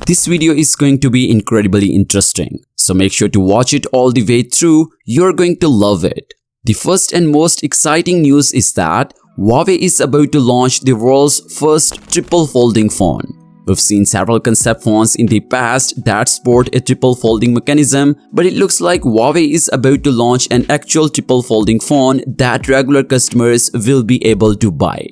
This video is going to be incredibly interesting, so make sure to watch it all the way through. You're going to love it. The first and most exciting news is that Huawei is about to launch the world's first triple folding phone. We've seen several concept phones in the past that sport a triple folding mechanism, but it looks like Huawei is about to launch an actual triple folding phone that regular customers will be able to buy.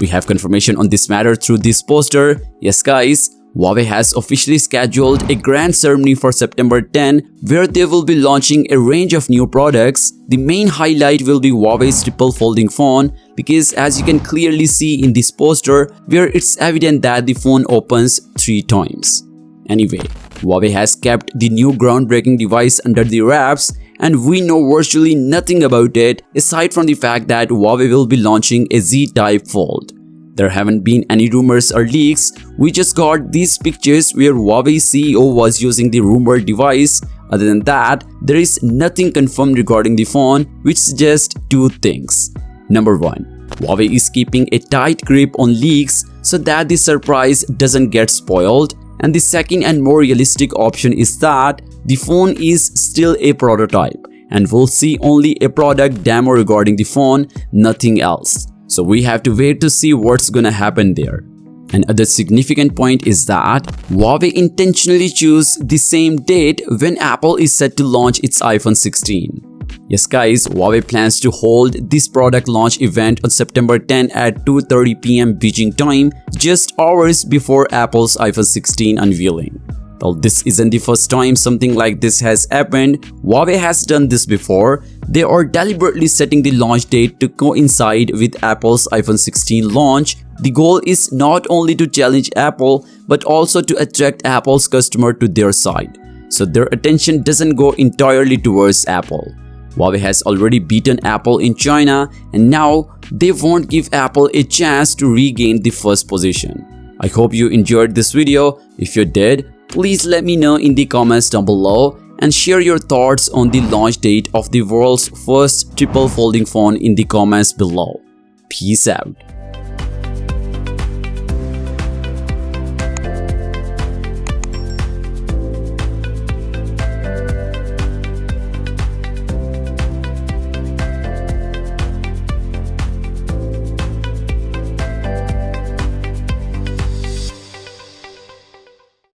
We have confirmation on this matter through this poster. Yes guys, Huawei has officially scheduled a grand ceremony for September 10 where they will be launching a range of new products. The main highlight will be Huawei's triple folding phone, because as you can clearly see in this poster where it's evident that the phone opens 3 times. Anyway, Huawei has kept the new groundbreaking device under the wraps and we know virtually nothing about it aside from the fact that Huawei will be launching a Z-type fold. There haven't been any rumors or leaks. We just got these pictures where Huawei CEO was using the rumored device. Other than that, there is nothing confirmed regarding the phone, which suggests 2 things. Number 1. Huawei is keeping a tight grip on leaks so that the surprise doesn't get spoiled. And the second and more realistic option is that the phone is still a prototype and we'll see only a product demo regarding the phone, nothing else. So we have to wait to see what's gonna happen there. Another significant point is that Huawei intentionally chose the same date when Apple is set to launch its iPhone 16. Yes guys, Huawei plans to hold this product launch event on September 10 at 2:30 PM Beijing time, just hours before Apple's iPhone 16 unveiling. Well, this isn't the first time something like this has happened. Huawei has done this before. They are deliberately setting the launch date to coincide with Apple's iPhone 16 launch. The goal is not only to challenge Apple, but also to attract Apple's customer to their side, so their attention doesn't go entirely towards Apple. Huawei has already beaten Apple in China, and now they won't give Apple a chance to regain the first position. I hope you enjoyed this video. If you did, please let me know in the comments down below and share your thoughts on the launch date of the world's first triple folding phone in the comments below. Peace out.